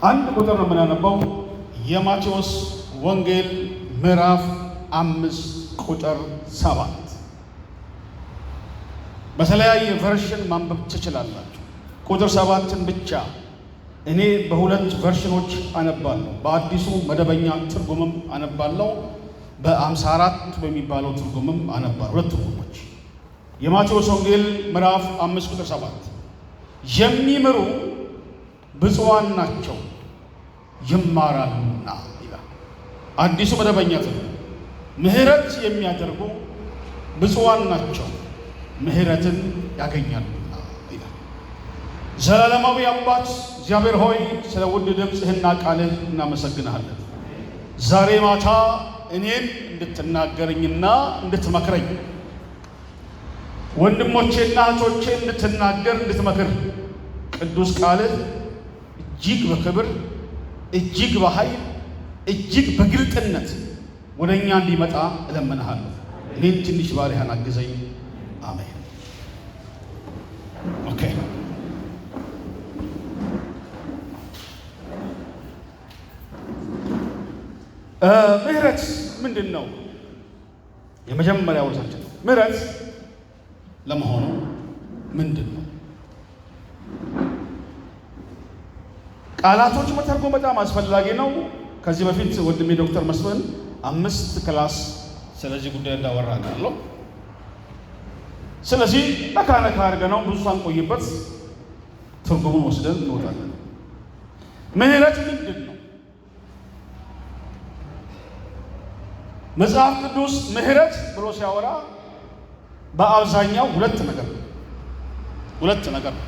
አንድ ቁጥር ነው የምናነበው የማቴዎስ ወንጌል ምዕራፍ 5 ቁጥር 7 በተለያየ ቨርሽን ማንበብ ትችላላችሁ። ቁጥር 7ን ብቻ እኔ በሁለት ቨርሽኖች አነባለሁ። በአዲሱ መደበኛ ትርጉምም አነባለሁ፣ በ54 በሚባለው ትርጉምም አነባለሁ። ሁለት ትርጉሞች። የማቴዎስ ወንጌል ምዕራፍ 5 ቁጥር 7 የሚምሩ ብፁዓን ናቸው ይማራሉና ይላል። አዲሱ መደበኛ ትርጉም ምህረት የሚያደርጉ ብፁዓን ናቸው ምህረትን ያገኛሉና ይላል። ዘላለማዊ አባት እግዚአብሔር ሆይ ስለ ውድ ድምፅህና ቃልህ እናመሰግንሃለን። ዛሬ ማታ እኔን እንድትናገረኝና እንድትመክረኝ ወንድሞቼና እህቶቼ እንድትናገር እንድትመክር ቅዱስ ቃልህ እጅግ በክብር እጅግ በኃይል እጅግ በግልጥነት ወደ እኛ እንዲመጣ እለምንሃለሁ። እኔን ትንሽ ባሪያህን አግዘኝ። አሜን። ኦኬ። ምህረት ምንድን ነው? የመጀመሪያው ርዕሳችን ነው። ምህረት ለመሆኑ ምንድን ነው? ቃላቶች መተርጎም በጣም አስፈላጊ ነው። ከዚህ በፊት ወንድሜ ዶክተር መስፍን 5 ክላስ ስለዚህ ጉዳይ እንዳወራናለሁ። ስለዚህ ነካ አድርገነው ብዙ ሳንቆይበት ትርጉሙን ወስደን እንወጣለን። ምህረት ምንድን ነው? መጽሐፍ ቅዱስ ምህረት ብሎ ሲያወራ በአብዛኛው ሁለት ነገር ነው።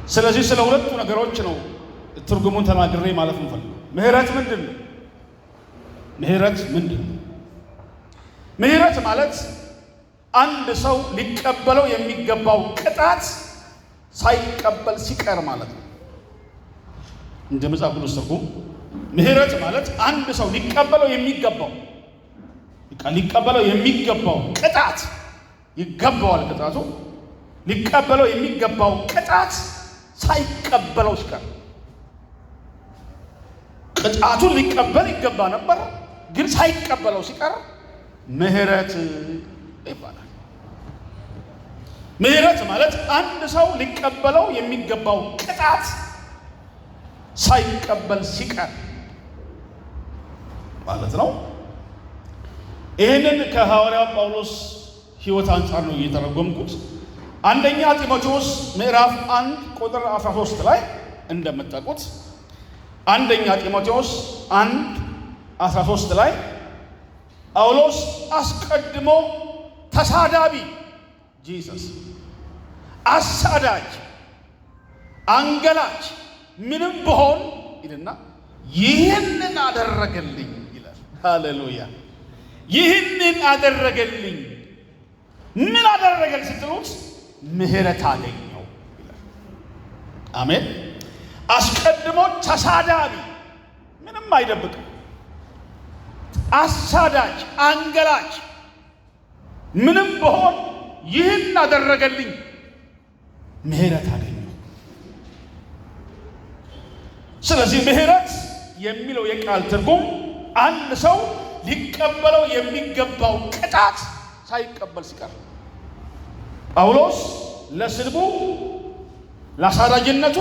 ስለዚህ ስለ ሁለቱ ነገሮች ነው ትርጉሙን ተናግሬ ማለት ነው። ምህረት ምንድን ነው? ምህረት ማለት አንድ ሰው ሊቀበለው የሚገባው ቅጣት ሳይቀበል ሲቀር ማለት ነው። እንደ መጽሐፍ ቅዱስ ትርጉም ምህረት ማለት አንድ ሰው ሊቀበለው የሚገባው ቅጣት ይገባዋል። ቅጣቱ ሊቀበለው የሚገባው ቅጣት ሳይቀበለው ሲቀር፣ ቅጣቱን ሊቀበል ይገባ ነበር ግን ሳይቀበለው ሲቀር ምህረት ይባላል። ምህረት ማለት አንድ ሰው ሊቀበለው የሚገባው ቅጣት ሳይቀበል ሲቀር ማለት ነው። ይህንን ከሐዋርያው ጳውሎስ ሕይወት አንጻር ነው እየተረጎምኩት። አንደኛ ጢሞቴዎስ ምዕራፍ 1 ቁጥር 13 ላይ እንደምታውቁት አንደኛ ጢሞቴዎስ 1:13 ላይ ጳውሎስ አስቀድሞ ተሳዳቢ አሳዳጅ፣ አንገላች ምንም ብሆን ይልና ይህንን አደረገልኝ ይላል። ሃሌሉያ! ይህንን አደረገልኝ። ምን አደረገል ስትሉት ምህረት አገኘው ይላል። አሜን። አስቀድሞ ተሳዳቢ፣ ምንም አይደብቅም፣ አሳዳጅ፣ አንገላች ምንም ብሆን ይህን አደረገልኝ፣ ምህረት አገኘው። ስለዚህ ምህረት የሚለው የቃል ትርጉም አንድ ሰው ሊቀበለው የሚገባው ቅጣት ሳይቀበል ሲቀር፣ ጳውሎስ ለስድቡ፣ ለአሳዳጅነቱ፣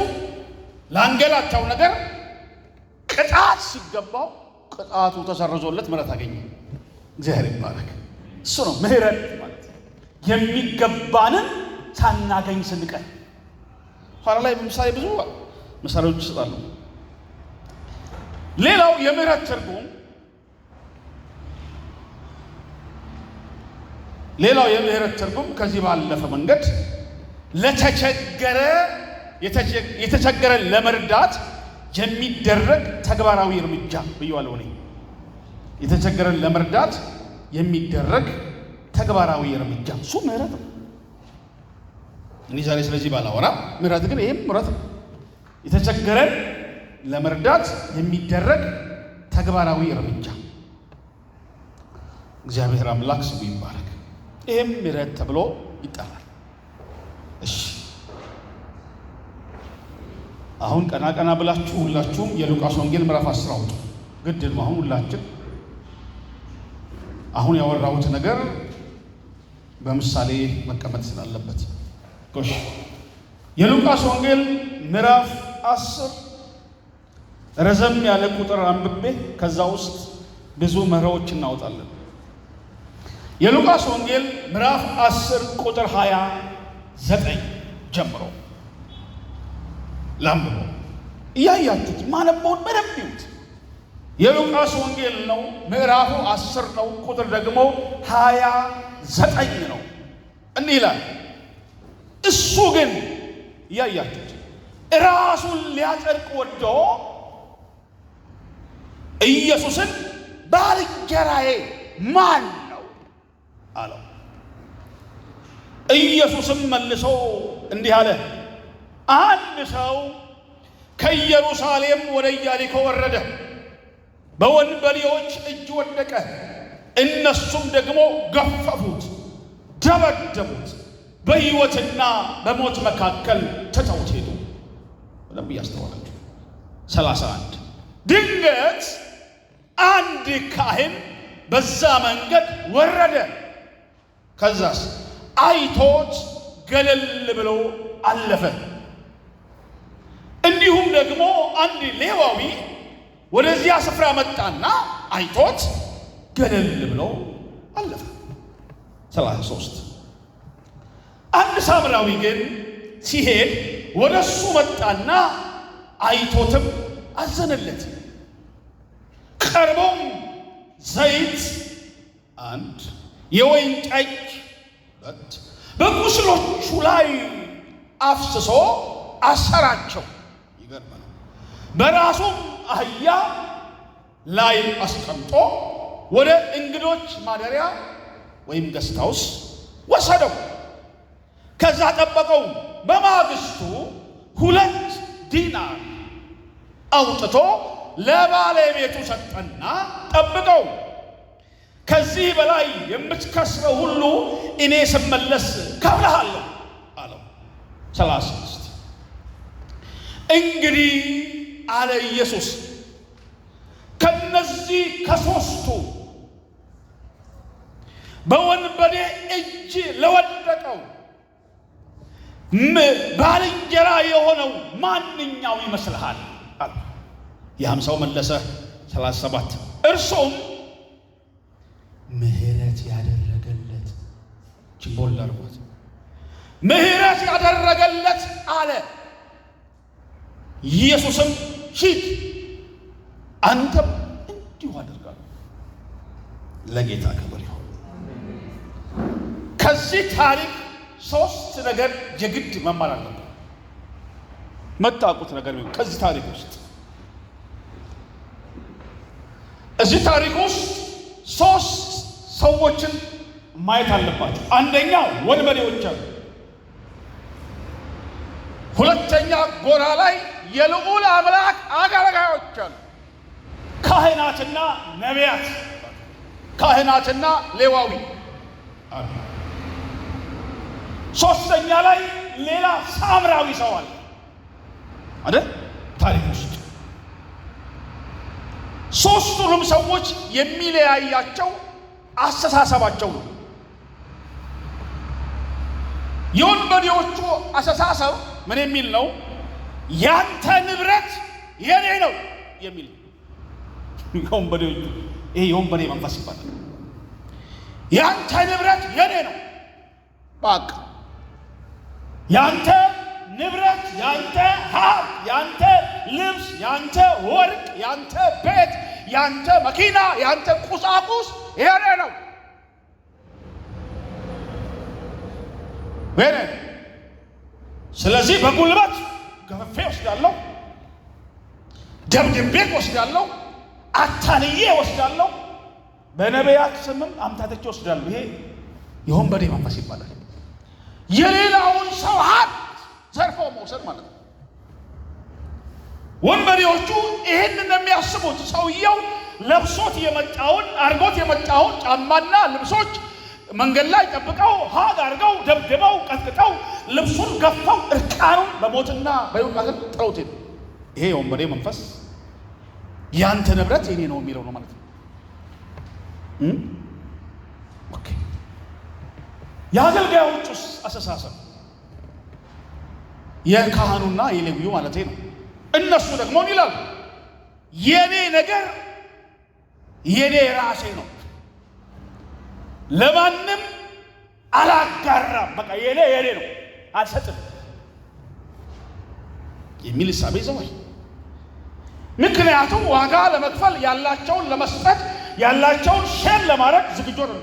ለአንገላታው ነገር ቅጣት ሲገባው ቅጣቱ ተሰርዞለት ምህረት አገኘ። እግዚአብሔር ይባረክ። እሱ ነው ምህረት ማለት። የሚገባንን ሳናገኝ ስንቀር ኋላ ላይ ምሳሌ ብዙ ምሳሌዎች ይሰጣሉ። ሌላው የምህረት ትርጉም ከዚህ ባለፈ መንገድ የተቸገረ ለመርዳት የሚደረግ ተግባራዊ እርምጃ ብየዋለሁ። የተቸገረን ለመርዳት የሚደረግ ተግባራዊ እርምጃ እሱ ምህረት ነው። እኔ ዛሬ ስለዚህ ባላወራ ምህረት ግን ይሄም ምህረት ነው። የተቸገረን ለመርዳት የሚደረግ ተግባራዊ እርምጃ። እግዚአብሔር አምላክ ስሙ ይባረክ። ይሄም ምህረት ተብሎ ይጠራል። እሺ አሁን ቀና ብላችሁ ሁላችሁም የሉቃስ ወንጌል ምዕራፍ 10 አውጡ። ግድ ነው አሁን ሁላችን አሁን ያወራሁት ነገር በምሳሌ መቀመጥ ስላለበት ጎሽ የሉቃስ ወንጌል ምዕራፍ 10 ረዘም ያለ ቁጥር አንብቤ ከዛ ውስጥ ብዙ መርሆች እናወጣለን። የሉቃስ ወንጌል ምዕራፍ 10 ቁጥር 29 ጀምሮ ላንብቦ እያያችሁት ማነበውን በደንብ ይዩት። የሉቃስ ወንጌል ነው፣ ምዕራፉ 10 ነው፣ ቁጥር ደግሞ 29 ነው። እንዲህ ይላል፣ እሱ ግን እያያችሁት ራሱን ሊያጸድቅ ወዶ ኢየሱስን ባልንጀራዬ ማን ነው አለው። ኢየሱስም መልሶ እንዲህ አለ፣ አንድ ሰው ከኢየሩሳሌም ወደ ኢያሪኮ ወረደ፣ በወንበዴዎች እጅ ወደቀ። እነሱም ደግሞ ገፈፉት፣ ደበደቡት፣ በሕይወትና በሞት መካከል ትተውት ሄዱ። በደንብ እያስተዋላችሁ 31 ድንገት አንድ ካህን በዛ መንገድ ወረደ። ከዛስ አይቶት ገለል ብሎ አለፈ። እንዲሁም ደግሞ አንድ ሌዋዊ ወደዚያ ስፍራ መጣና አይቶት ገለል ብሎ አለፈ። 33 አንድ ሳምራዊ ግን ሲሄድ ወደሱ መጣና አይቶትም አዘነለት። ቀርቦም ዘይት አንድ የወይን ጠጅ በቁስሎቹ ላይ አፍስሶ አሰራቸው። ይገርማል። በራሱም አህያ ላይ አስቀምጦ ወደ እንግዶች ማደሪያ ወይም ገስት ሃውስ ወሰደው። ከዛ ጠበቀው። በማግስቱ 2 ዲናር አውጥቶ ለባለቤቱ ሰጠና ጠብቀው፣ ከዚህ በላይ የምትከስረው ሁሉ እኔ ስመለስ ከፍልሃለሁ አለው። 36 እንግዲህ አለ ኢየሱስ ከነዚህ ከሦስቱ በወንበዴ እጅ ለወደቀው ባልንጀራ የሆነው ማንኛው ይመስልሃል አለ። ያም ሰው መለሰ 37 እርሱም ምህረት ያደረገለት ችቦል አርጓት ምህረት ያደረገለት አለ። ኢየሱስም ሂድ አንተም እንዲሁ አድርጋለሁ። ለጌታ ክብር ይሁን። ከዚህ ታሪክ 3 ነገር የግድ መማር አለበት። መታቁት ነገር ነው። ከዚህ ታሪክ ውስጥ እዚህ ታሪክ ውስጥ 3 ሰዎችን ማየት አለባቸው። አንደኛው ወንበዴዎች አሉ። ሁለተኛ ጎራ ላይ የልዑል አምላክ አገልጋዮች አሉ። ካህናትና ነቢያት፣ ካህናትና ሌዋዊ አሉ። ሶስተኛ ላይ ሌላ ሳምራዊ ሰው አለ አይደል? ታሪክ ውስጥ ሶስቱንም ሰዎች የሚለያያቸው አስተሳሰባቸው ነው። የወንበዴዎቹ አስተሳሰብ ምን የሚል ነው? ያንተ ንብረት የኔ ነው የሚል ነው። የወንበዴዎቹ ይሄ የወንበዴ መንፈስ ይባላል። ያንተ ንብረት የኔ ነው፣ በቃ ያንተ ንብረት፣ ያንተ ሀብት፣ ያንተ ልብስ፣ ያንተ ወርቅ፣ ያንተ ቤት፣ ያንተ መኪና፣ ያንተ ቁሳቁስ የኔ ነው። ወይኔ ስለዚህ በጉልበት ገፈፌ ወስዳለሁ፣ ደብድቤ ወስዳለሁ፣ አታልዬ ወስዳለሁ፣ በነቢያት ስምም አምታተቼ ወስዳለሁ። ይሄ የወንበዴ መንፈስ ይባላል። የሌላውን ሰው ሀብት ዘርፎ መውሰድ ማለት ነው። ወንበዴዎቹ ይህንን የሚያስቡት ሰውየው ለብሶት የመጣውን አርጎት የመጣውን ጫማና ልብሶች መንገድ ላይ ጠብቀው ሀግ አርገው ደብድበው ቀጥቅጠው ልብሱን ገፈው እርቃኑን በሞትና በሕይወት ጥለውት ሄዱ። ይሄ የወንበዴ መንፈስ ያንተ ንብረት የኔ ነው የሚለው ነው ማለት ነው። ኦኬ የአገልጋዮቹስ አስተሳሰብ የካህኑና የሌዊው ማለት ነው። እነሱ ደግሞ ይላሉ የኔ ነገር የኔ ራሴ ነው፣ ለማንም አላጋራም፣ በቃ የኔ ነው አልሰጥም የሚል ሐሳብ ይዘዋል። ምክንያቱም ዋጋ ለመክፈል ያላቸውን ለመስጠት ያላቸውን ሼር ለማድረግ ዝግጁ ነው።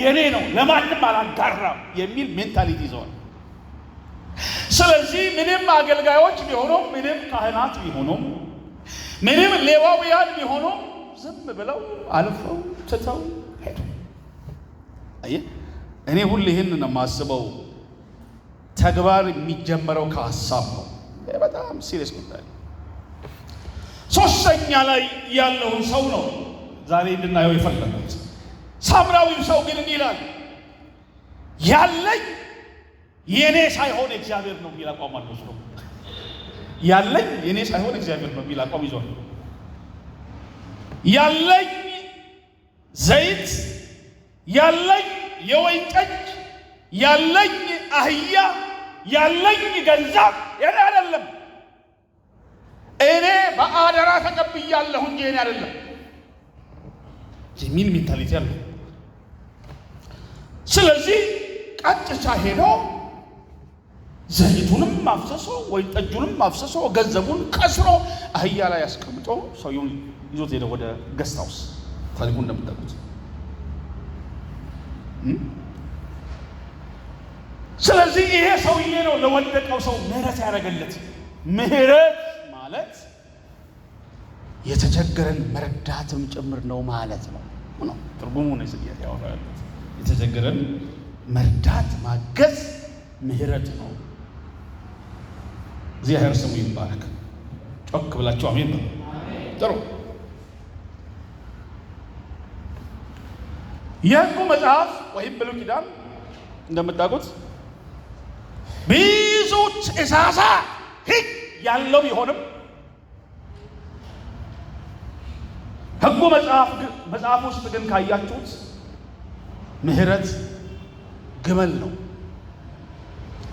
የኔ ነው ለማንም አላጋራም የሚል ሜንታሊቲ ይዘዋል። ስለዚህ ምንም አገልጋዮች ቢሆኑ፣ ምንም ካህናት ቢሆኑ፣ ምንም ሌዋውያን ቢሆኑ ዝም ብለው አልፈው ትተው ሄዱ። አየህ፣ እኔ ሁሌ ይህንን ነው የማስበው። ተግባር የሚጀመረው ከሀሳብ ነው። በጣም ሲሪየስ ጉዳይ። ሶስተኛ ላይ ያለውን ሰው ነው ዛሬ እንድናየው የፈለጉት። ሳምራዊው ሰው ግን እንዲህ ይላል፣ ያለኝ የኔ ሳይሆን እግዚአብሔር ነው የሚል አቋም አለው። ሰው ያለኝ የኔ ሳይሆን እግዚአብሔር ነው የሚል አቋም ይዟል። ያለኝ ዘይት፣ ያለኝ የወይን ጠጅ፣ ያለኝ አህያ፣ ያለኝ ገንዘብ የኔ አይደለም፣ እኔ በአደራ ተቀብያለሁ እንጂ የኔ አይደለም የሚል ሜንታሊቲ አለው። ስለዚህ ቀጥታ ሄዶ ዘይቱንም አፍሰሶ ወይን ጠጁንም አፍሰሶ ገንዘቡን ከስሮ አህያ ላይ ያስቀምጦ ሰውየውን ይዞት ሄደ ወደ ገስት ሃውስ። ታሪኩ እንደምታውቁት። ስለዚህ ይሄ ሰውዬ ነው ለወደቀው ሰው ምህረት ያደረገለት። ምህረት ማለት የተቸገረን መርዳትም ጭምር ነው ማለት ነው። ትርጉሙ ነው ስለዚህ ያወራል። የተቸገረን መርዳት ማገዝ ምህረት ነው። እግዚአብሔር ስሙ ይባረክ። ጮክ ብላችሁ አሜን በሉ። ጥሩ። የሕጉ መጽሐፍ ወይም ብሉይ ኪዳን እንደምታውቁት ብዙ ትእዛዛት ሕግ ያለው ቢሆንም ሕጉ መጽሐፍ ውስጥ ግን ካያችሁት ምህረት ግመል ነው።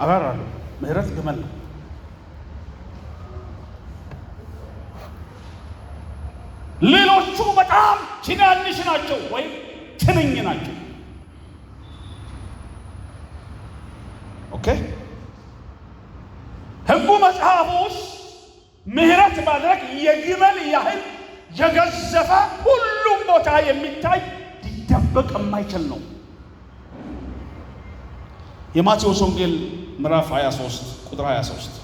አብራራለሁ። ምህረት ግመል ነው። ሌሎቹ በጣም ትናንሽ ናቸው ወይም ትንኝ ናቸው። ኦኬ። ሕጉ መጽሐፍ ውስጥ ምህረት ማድረግ የግመል ያህል የገዘፈ ሁሉም ቦታ የሚታይ ሊደበቅ የማይችል ነው። የማቴዎስ ወንጌል ምዕራፍ 23 ቁጥር 23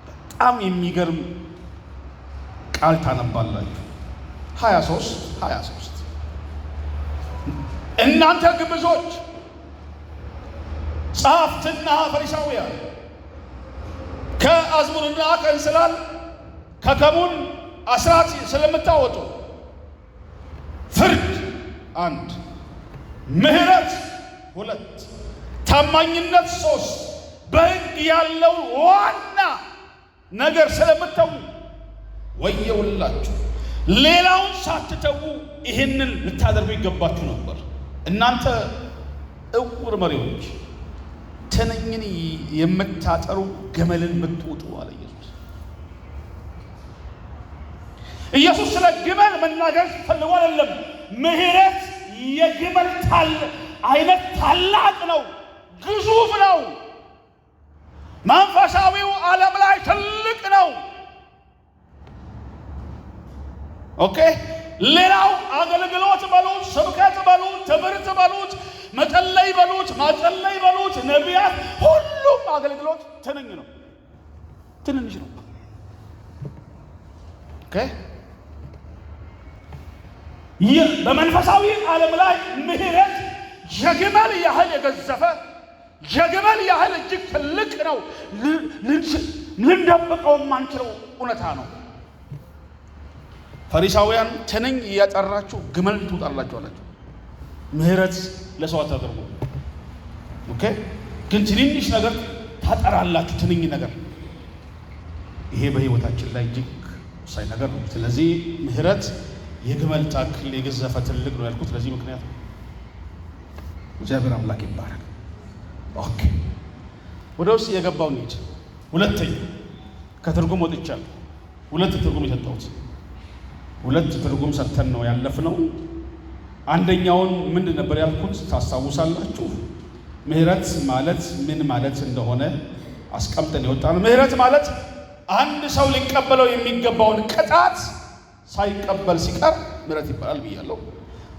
በጣም የሚገርም ቃል ታነባላችሁ። 23 እናንተ ግብዞች ጸሐፍትና ፈሪሳውያን ከአዝሙድና ከእንስላል ከከሙን አስራት ስለምታወጡ ፍርድ 1፣ ምህረት 2፣ ታማኝነት 3 በሕግ ያለው ዋና ነገር ስለምትተዉ ወየውላችሁ። ሌላውን ሳትተዉ ይህንን ልታደርጉ ይገባችሁ ነበር። እናንተ እውር መሪዎች፣ ትንኝን የምታጠሩ ገመልን የምትውጡ አለ ኢየሱስ። ኢየሱስ ስለ ግመል መናገር ፈልጎ አይደለም። ምህረት የግመል አይነት ታላቅ ነው፣ ግዙፍ ነው። መንፈሳዊው ዓለም ላይ ትልቅ ነው። ኦኬ። ሌላው አገልግሎት በሉት፣ ስብከት በሉት፣ ትምህርት በሉት፣ መጸለይ በሉት፣ ማጸለይ በሉት፣ ነቢያት፣ ሁሉም አገልግሎት ትንኝ ነው፣ ትንንሽ ነው። ኦኬ። በመንፈሳዊ ዓለም ላይ ምህረት የግመል ያህል የገዘፈ የግመል ያህል እጅግ ትልቅ ነው። ልንደብቀው የማንችለው እውነታ ነው። ፈሪሳውያን ትንኝ እያጠራችሁ ግመል ትውጣላችሁ አላችሁ። ምህረት ለሰው አታደርጉ። ኦኬ። ግን ትንንሽ ነገር ታጠራላችሁ፣ ትንኝ ነገር። ይሄ በህይወታችን ላይ እጅግ ወሳኝ ነገር ነው። ስለዚህ ምህረት የግመል ታክል የገዘፈ ትልቅ ነው ያልኩት ለዚህ ምክንያት ነው። እግዚአብሔር አምላክ ይባረክ። ኦኬ። ወደ ውስጥ የገባው እንሂድ። ሁለተኛ ከትርጉም ወጥቻለሁ። ሁለት ትርጉም የሰጠሁት ሁለት ትርጉም ሰጥተን ነው ያለፍነው። አንደኛውን ምንድን ነበር ያልኩት ታስታውሳላችሁ? ምህረት ማለት ምን ማለት እንደሆነ አስቀምጠን የወጣነው። ምህረት ማለት አንድ ሰው ሊቀበለው የሚገባውን ቅጣት ሳይቀበል ሲቀር ምህረት ይባላል ብያለሁ።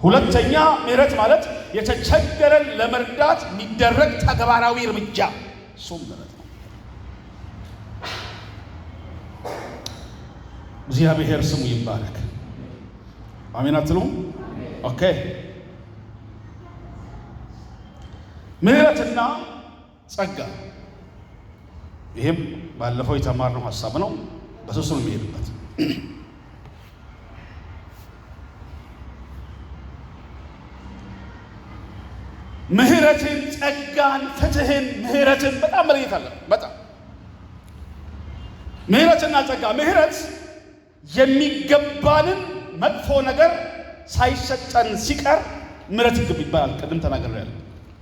ሁለተኛ ምህረት ማለት የተቸገረን ለመርዳት የሚደረግ ተግባራዊ እርምጃ፣ እሱም ምህረት ነው። እግዚአብሔር ስሙ ይባረክ። አሜን አትሉም? ኦኬ። ምህረትና ጸጋ፣ ይህም ባለፈው የተማርነው ሐሳብ ነው። በሶስቱ ነው የሚሄድበት። ምህረትን፣ ጸጋን፣ ፍትህን፣ ምህረትን በጣም መለየት አለ። በጣም ምህረትና ጸጋ። ምህረት የሚገባንን መጥፎ ነገር ሳይሰጠን ሲቀር ምህረት ይባላል። ቅድም ተናግሬያለሁ።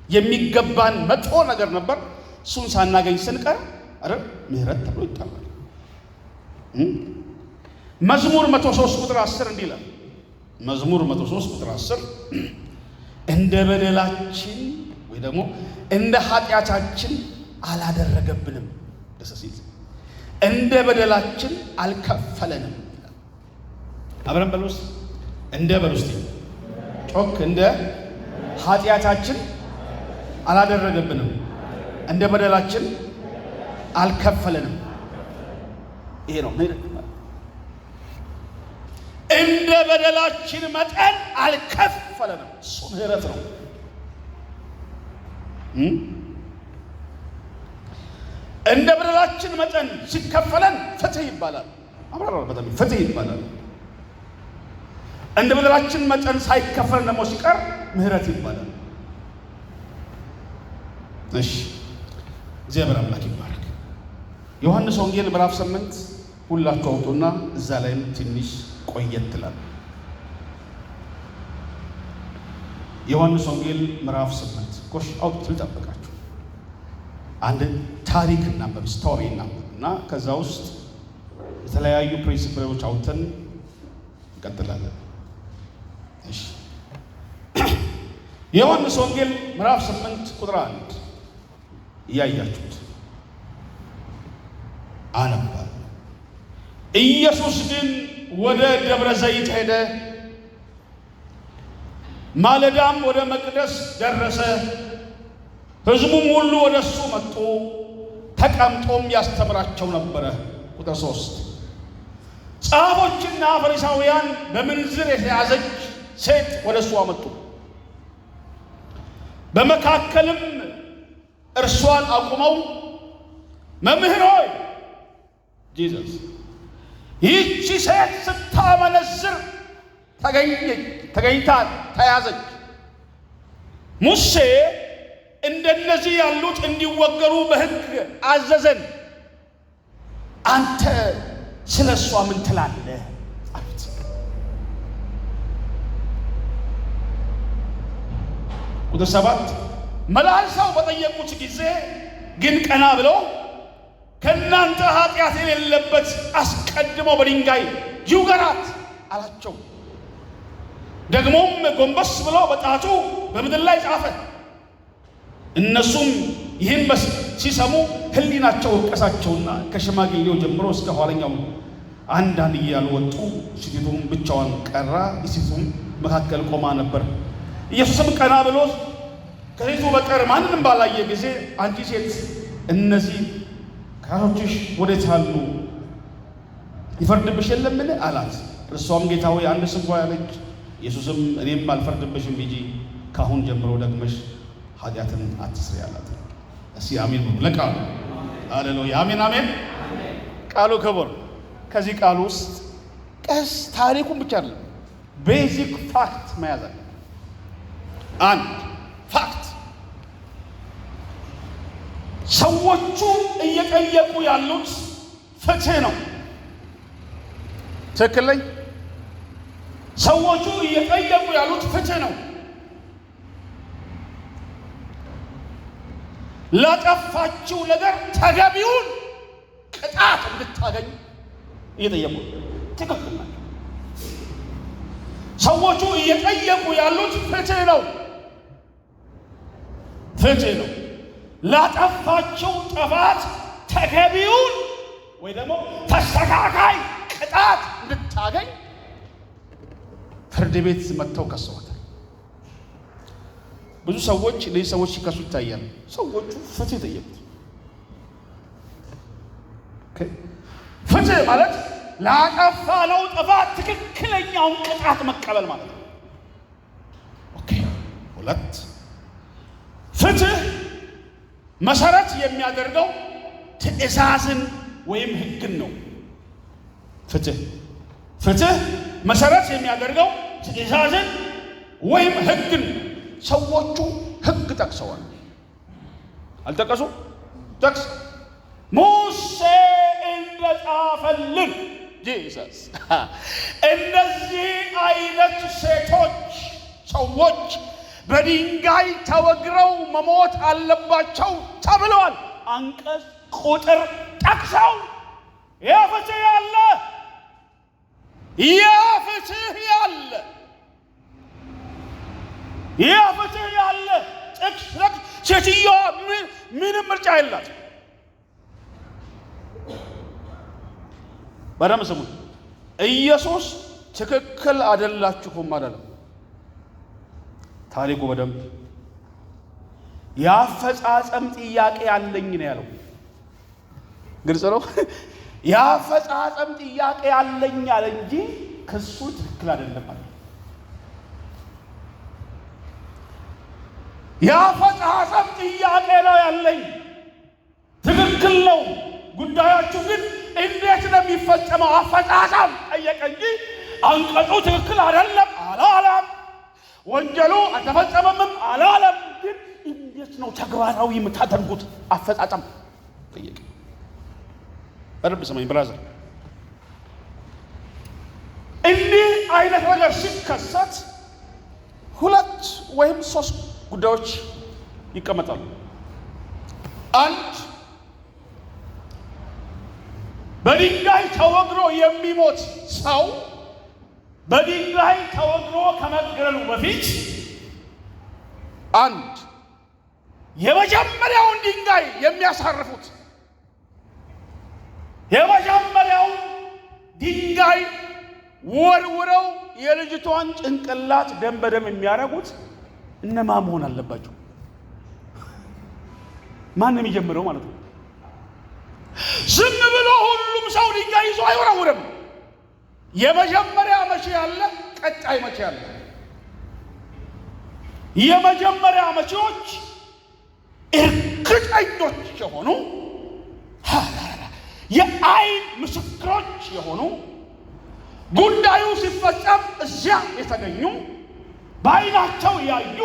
የሚገባን መጥፎ ነገር ነበር፣ እሱን ሳናገኝ ስንቀር አይደል ምህረት ተብሎ ይጠራል። መዝሙር 103 ቁጥር 10 እንዲህ ይላል። መዝሙር 103 ቁጥር 10 እንደ በደላችን ወይ ደግሞ እንደ ኃጢአታችን አላደረገብንም። ደስ ሲል እንደ በደላችን አልከፈለንም ይላል። አብረን በሉስ እንደ በሉስ ጮክ እንደ ኃጢአታችን አላደረገብንም፣ እንደ በደላችን አልከፈለንም። ይሄ ነው ምህረት ማለት። እንደ በደላችን መጠን አልከፈለንም፣ እሱ ምህረት ነው። እንደ በደላችን መጠን ሲከፈለን ፍትህ ይባላል። አብራራ በጣም ፍትህ ይባላል። እንደ በደላችን መጠን ሳይከፈለን ደግሞ ሲቀር ምህረት ይባላል። እሺ እግዚአብሔር አምላክ ይባረክ። ዮሐንስ ወንጌል ምዕራፍ 8 ሁላችሁ አውጡና እዛ ላይም ትንሽ ቆየት ትላል። ዮሐንስ ወንጌል ምዕራፍ 8 ኮሽ አውጡ ልጠብቃችሁ። አንድ ታሪክ እናንብብ፣ ስቶሪ እናንብብ እና ከዛ ውስጥ የተለያዩ ፕሪንሲፕሎች አውጥተን እንቀጥላለን። እሺ ዮሐንስ ወንጌል ምዕራፍ 8 ቁጥር 1 እያያችሁት አነባለሁ። ኢየሱስ ግን ወደ ደብረ ዘይት ሄደ፣ ማለዳም ወደ መቅደስ ደረሰ። ሕዝቡም ሁሉ ወደ እሱ መጡ፣ ተቀምጦም ያስተምራቸው ነበረ። ቁጥር 3 ጻፎችና ፈሪሳውያን በምንዝር የተያዘች ሴት ወደ እሱ አመጡ። በመካከልም እርሷን አቁመው መምህር ሆይ ጂሰስ ይህቺ ሴት ስታመነዝር ተገኝታ ተያዘች። ሙሴ እንደነዚህ ያሉት እንዲወገሩ በሕግ አዘዘን። አንተ ስለ እሷ ምን ትላለህ? አሉት። ቁጥር 7 መላልሰው በጠየቁት ጊዜ ግን ቀና ብለው ከእናንተ ኃጢአት የሌለበት አስቀድሞ በድንጋይ ይውገራት አላቸው። ደግሞም ጎንበስ ብሎ በጣቱ በምድር ላይ ጻፈ። እነሱም ይህን ሲሰሙ ህሊናቸው ወቀሳቸውና ከሽማግሌው ጀምሮ እስከ ኋለኛው አንዳንድ እያሉ ወጡ። ሴቲቱም ብቻዋን ቀራ፣ ሴቲቱም መካከል ቆማ ነበር። ኢየሱስም ቀና ብሎ ከሴቱ በቀር ማንንም ባላየ ጊዜ አንቺ ሴት እነዚህ ካህኖችሽ ወዴት አሉ? ይፈርድብሽ የለምን አላት። እርሷም ጌታ ሆይ አንድ ስንኳ ያለች። ኢየሱስም እኔም አልፈርድብሽም፣ ሂጂ ካሁን ጀምሮ ደግመሽ ኃጢአትን አትስሪ አላት። እስኪ አሜን በሉ ለቃሉ። ሃሌሉያ አሜን አሜን። ቃሉ ክቡር። ከዚህ ቃሉ ውስጥ ታሪኩን ብቻ አይደለም ቤዚክ ፋክት መያዝ አለ። አንድ ፋክት ሰዎቹ እየጠየቁ ያሉት ፍትህ ነው። ትክክል ላይ ሰዎቹ እየጠየቁ ያሉት ፍትህ ነው። ላጠፋችው ነገር ተገቢውን ቅጣት እንድታገኝ እየጠየቁ ትክክል ነው። ሰዎቹ እየጠየቁ ያሉት ፍትህ ነው። ፍትህ ነው። ላጠፋችው ጥፋት ተገቢውን ወይ ደግሞ ተስተካካይ ቅጣት እንድታገኝ ፍርድ ቤት መጥተው ከሰዋታል። ብዙ ሰዎች እነዚህ ሰዎች ሲከሱ ይታያል። ሰዎቹ ፍትህ ጠየቁት። ፍትህ ማለት ላጠፋነው ጥፋት ትክክለኛውን ቅጣት መቀበል ማለት ነው። ኦኬ። ሁለት ፍትህ መሰረት የሚያደርገው ትእዛዝን ወይም ህግን ነው። ፍትህ መሰረት የሚያደርገው ትእዛዝን ወይም ህግን። ሰዎቹ ህግ ጠቅሰዋል። አልጠቀሱ? ጠቅስ ሙሴ እንደጻፈልን ጂሰስ እነዚህ አይነት ሰዎች በድንጋይ ተወግረው መሞት አለባቸው ተብለዋል። አንቀጽ ቁጥር ጠቅሰው ፍትህ ያለ ጥቅስ ሴትዮዋ ምንም ምርጫ የላት። በደምብ ስሙኝ። ኢየሱስ ትክክል አይደላችሁም አላለም። ታሪኩ በደንብ የአፈጻጸም ጥያቄ ያለኝ ነው ያለው። ግልጽ ነው። የአፈጻጸም ጥያቄ ያለኝ አለ እንጂ ክሱ ትክክል አይደለም አለ። የአፈጻጸም ጥያቄ ነው ያለኝ፣ ትክክል ነው። ጉዳያችሁ ግን እንዴት ነው የሚፈጸመው? አፈጻጸም ጠየቀ እንጂ አንቀጹ ትክክል አይደለም አላለም። ወንጀሉ አልተፈጸመም አላለም። ግን እንዴት ነው ተግባራዊ የምታደርጉት? አፈጻጸም ጠየቀ። በደንብ ስማኝ ብራዘር። እንዲህ አይነት ነገር ሲከሰት ሁለት ወይም ሶስት ጉዳዮች ይቀመጣሉ። አንድ በድንጋይ ተወግሮ የሚሞት ሰው በድንጋይ ተወግሮ ከመገደሉ በፊት አንድ የመጀመሪያውን ድንጋይ የሚያሳርፉት የመጀመሪያው ድንጋይ ወርውረው የልጅቷን ጭንቅላት ደም በደም የሚያደርጉት እነማ መሆን አለባቸው? ማን ነው የሚጀምረው ማለት ነው? ዝም ብሎ ሁሉም ሰው ድንጋይ ይዞ አይወረውርም። የመጀመሪያ መቼ ያለ፣ ቀጣይ መቼ ያለ። የመጀመሪያ መቼዎች እርግጠኞች የሆኑ የአይን ምስክሮች የሆኑ ጉዳዩ ሲፈጸም እዚያ የተገኙ በአይናቸው ያዩ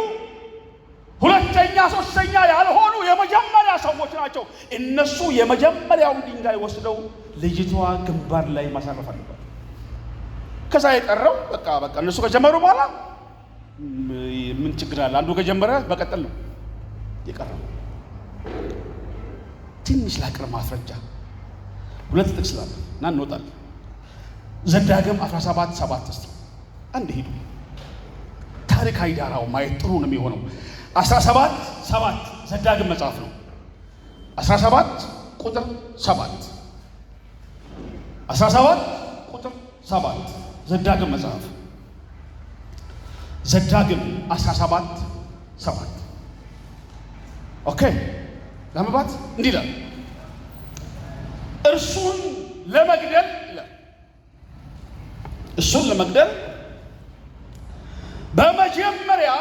ሁለተኛ ሶስተኛ ያልሆኑ የመጀመሪያ ሰዎች ናቸው። እነሱ የመጀመሪያውን ድንጋይ ወስደው ልጅቷ ግንባር ላይ ማሳረፍ አለባቸው። ከዛ የቀረው በቃ እነሱ ከጀመሩ በኋላ ምን ችግር አለ? አንዱ ከጀመረ በቀጠል ነው የቀረው። ትንሽ ላቅርብ ማስረጃ ሁለት ጥቅስ ላለ እና እንወጣለን። ዘዳግም 17:7 እስቲ አንድ ሄዱ። ታሪካዊ ዳራው ማየት ጥሩ ነው የሚሆነው። 17:7 ዘዳግም መጽሐፍ ነው። 17 ቁጥር 7 17 ቁጥር 7 ዘዳግም መጽሐፍ ዘዳግም 17 7 ኦኬ ለማባት እንዲህ ይላል እርሱን ለመግደል ይላል እሱን ለመግደል በመጀመሪያ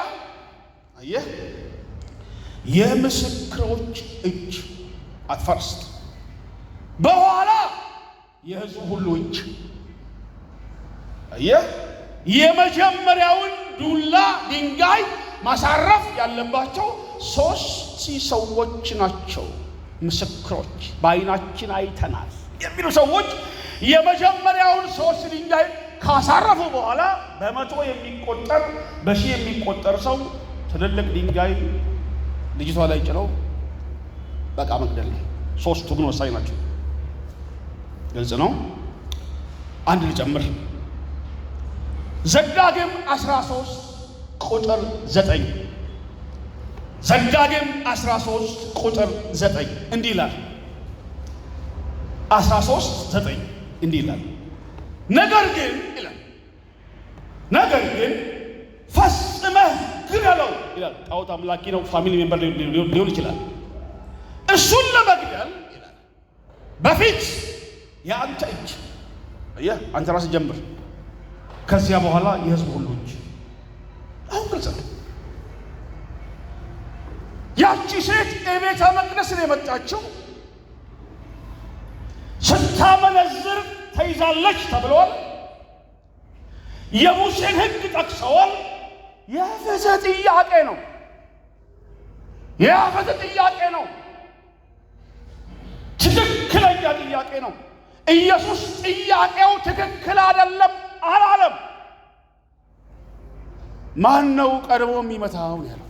አየህ የምስክሮች እጅ አትፈርስት በኋላ የሕዝቡ ሁሉ እጅ አየህ የመጀመሪያውን ዱላ ድንጋይ ማሳረፍ ያለባቸው 3 ሰዎች ናቸው። ምስክሮች በዓይናችን አይተናል የሚሉ ሰዎች የመጀመሪያውን 3 ድንጋይ ካሳረፉ በኋላ በመቶ የሚቆጠር በሺህ የሚቆጠር ሰው ትልልቅ ድንጋይ ልጅቷ ላይ ጭነው በቃ መግደል ነው። 3ቱ ግን ወሳኝ ናቸው። ግልጽ ነው። አንድ ልጨምር። ዘዳግም 13 ቁጥር 9 ዘዳግም 13 ቁጥር 9 እንዲህ ይላል 13:9 እንዲህ ይላል ነገር ግን ፈጽመህ ግደለው ይላል። ጣዖት አምላኪ ነው፣ ፋሚሊ ሜምበር ሊሆን ይችላል። እሱን ለመግደል ይላል በፊት የአንተ እጅ አየህ አንተ ራስህ ጀምር፣ ከዚያ በኋላ የሕዝቡ ሁሉ እጅ። አሁን ግልጽ ነው። ያቺ ሴት የቤተ መቅደስን የመጣችው ስታመነዝር ተይዛለች ተብሏል። የሙሴን ሕግ ጠቅሰዋል። የፍትህ ጥያቄ ነው። የፍትህ ጥያቄ ነው። ትክክለኛ ጥያቄ ነው። ኢየሱስ ጥያቄው ትክክል አይደለም አላለም። ማን ነው ቀድሞ የሚመታው ያለው?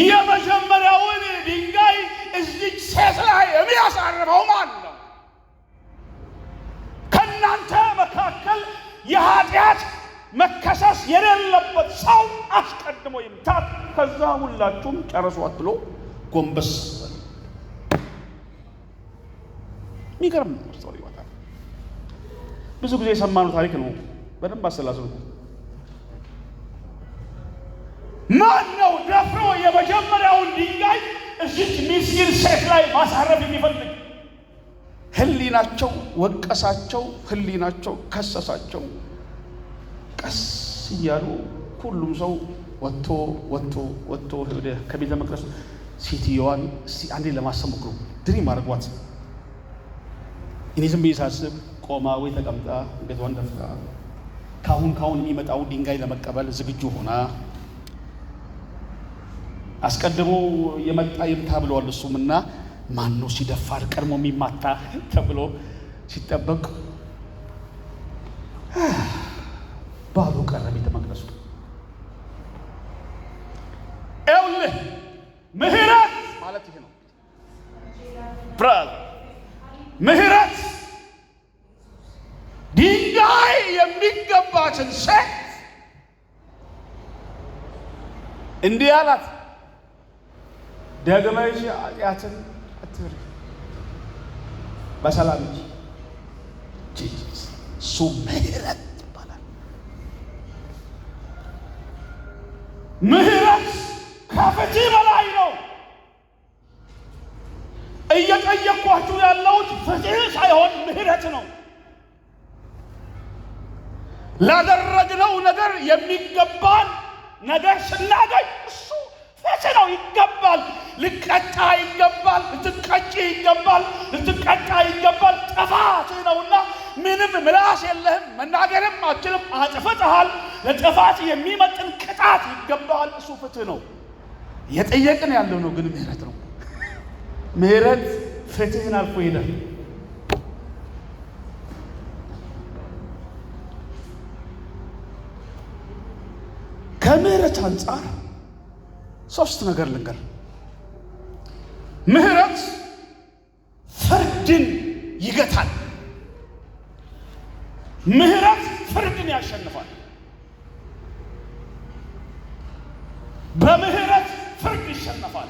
የመጀመሪያውን ድንጋይ እዚህ ሴት ላይ የሚያሳርፈው ማን ነው? ከእናንተ መካከል የኃጢአት መከሰስ የሌለበት ሰው አስቀድሞ ይምታት፣ ከዛ ሁላችሁም ጨርሷት ብሎ ጎንበስ። የሚገርም ስቶሪ ይወጣል። ብዙ ጊዜ የሰማነው ታሪክ ነው። በደንብ አሰላስሉ። ማን ነው ደፍሮ የመጀመሪያውን ድንጋይ እዚች ምስኪን ሴት ላይ ማሳረፍ የሚፈልግ? ህሊናቸው ወቀሳቸው፣ ህሊናቸው ከሰሳቸው። ቀስ እያሉ ሁሉም ሰው ወጥቶ ወደ ከቤተ መቅደስ ሴትዮዋን እስቲ አንዴ ለማሰብ ሞክሩ። ድሪም አድርጓት። እኔ ዝም ብዬ ሳስብ ቆማ ወይ ተቀምጣ እንገቷን ደፍታ ካሁን የሚመጣው ድንጋይ ለመቀበል ዝግጁ ሆና አስቀድሞ የመጣ ይምታ ብለዋል። እሱምና ማን ነው ሲደፋር ቀድሞ የሚማታ ተብሎ ሲጠበቅ ባዶ ቀረ ቤተ መቅደሱ። ኤውልህ ምህረት ማለት ይሄ ነው። ብራዝ ምህረት ድንጋይ የሚገባትን ሴት እንዲህ አላት፣ ደግመሽ ኃጢአትን አትስሪ፣ በሰላም እንጂ። እሱ ምህረት ይባላል። ምህረት ከፍትህ በላይ ነው። እየጠየኳችሁ ያለሁት ፍትህ ሳይሆን ምህረት ነው። ላደረግነው ነገር የሚገባን ነገር ስናገኝ እሱ ፍትህ ነው። ይገባል፣ ልቀጣ ይገባል፣ ልትቀጪ ይገባል፣ ልትቀጣ ይገባል። ጥፋት ነውና ምንም ምላስ የለህም፣ መናገርም አትችልም። አጥፍተሃል፣ ለጥፋት የሚመጥን ቅጣት ይገባል። እሱ ፍትህ ነው። እየጠየቅን ያለው ነው ግን ምህረት ነው። ምህረት ፍትህን አልፎ ይሄዳል። ከምህረት አንጻር 3 ነገር ልንገር። ምህረት ፍርድን ይገታል። ምህረት ፍርድን ያሸንፋል። በምህረት ይጠፋል።